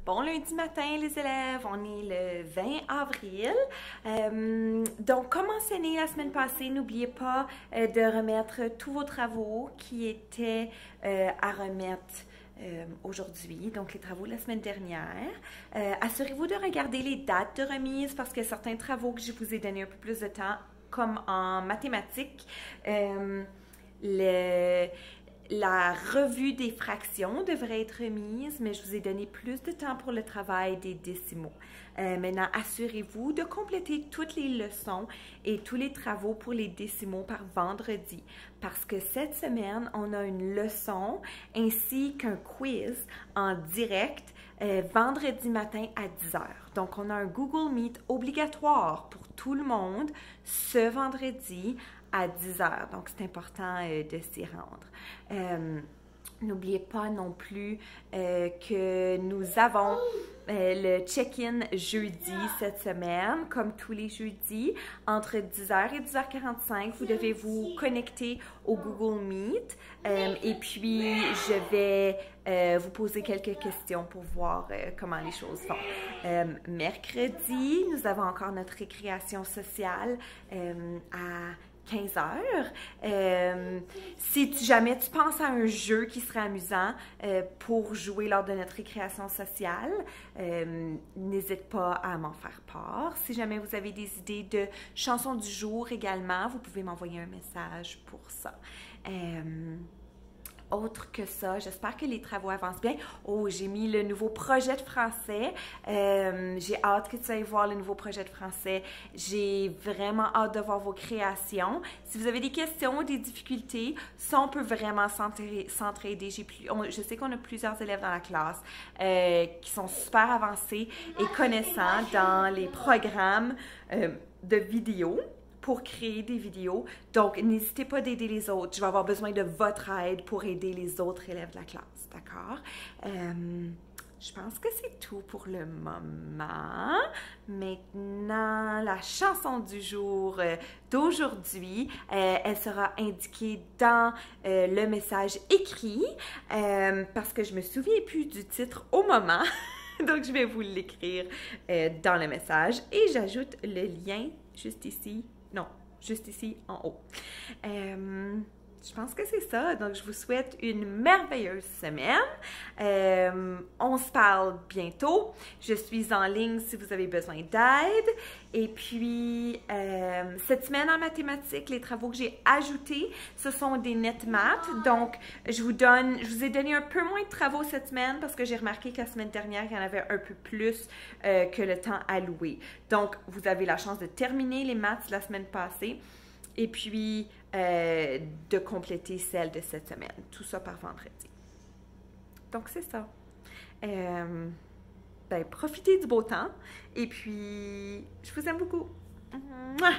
Bon lundi matin, les élèves, on est le 20 avril. Donc, comme mentionné la semaine passée, n'oubliez pas de remettre tous vos travaux qui étaient à remettre aujourd'hui, donc les travaux de la semaine dernière. Assurez-vous de regarder les dates de remise parce que certains travaux que je vous ai donné un peu plus de temps, comme en mathématiques, la revue des fractions devrait être remise, mais je vous ai donné plus de temps pour le travail des décimaux. Maintenant, assurez-vous de compléter toutes les leçons et tous les travaux pour les décimaux par vendredi, parce que cette semaine, on a une leçon ainsi qu'un quiz en direct vendredi matin à 10 h. Donc, on a un Google Meet obligatoire pour tout le monde ce vendredi à 10 h. Donc, c'est important de s'y rendre. N'oubliez pas non plus que nous avons le check-in jeudi cette semaine, comme tous les jeudis, entre 10 h et 10h45. Vous devez vous connecter au Google Meet et puis je vais vous poser quelques questions pour voir comment les choses vont. Mercredi, nous avons encore notre récréation sociale à 15 h. Si jamais tu penses à un jeu qui serait amusant pour jouer lors de notre récréation sociale, n'hésite pas à m'en faire part. Si jamais vous avez des idées de chansons du jour également, vous pouvez m'envoyer un message pour ça. Autre que ça, j'espère que les travaux avancent bien. Oh, j'ai mis le nouveau projet de français. J'ai hâte que tu ailles voir le nouveau projet de français. J'ai vraiment hâte de voir vos créations. Si vous avez des questions ou des difficultés, ça, on peut vraiment s'entraider. Je sais qu'on a plusieurs élèves dans la classe qui sont super avancés et connaissants dans les programmes de vidéos pour créer des vidéos. Donc, n'hésitez pas d'aider les autres. Je vais avoir besoin de votre aide pour aider les autres élèves de la classe, d'accord? Je pense que c'est tout pour le moment. Maintenant, la chanson du jour d'aujourd'hui, elle sera indiquée dans le message écrit parce que je me souviens plus du titre au moment. Donc, je vais vous l'écrire dans le message et j'ajoute le lien juste ici. Non, juste ici en haut. Je pense que c'est ça. Donc, je vous souhaite une merveilleuse semaine. On se parle bientôt. Je suis en ligne si vous avez besoin d'aide. Et puis, cette semaine en mathématiques, les travaux que j'ai ajoutés, ce sont des net maths. Donc, je vous ai donné un peu moins de travaux cette semaine parce que j'ai remarqué que la semaine dernière, il y en avait un peu plus que le temps alloué. Donc, vous avez la chance de terminer les maths la semaine passée. Et puis, de compléter celle de cette semaine. Tout ça par vendredi. Donc, c'est ça. Ben, profitez du beau temps. Et puis, je vous aime beaucoup. Mouah!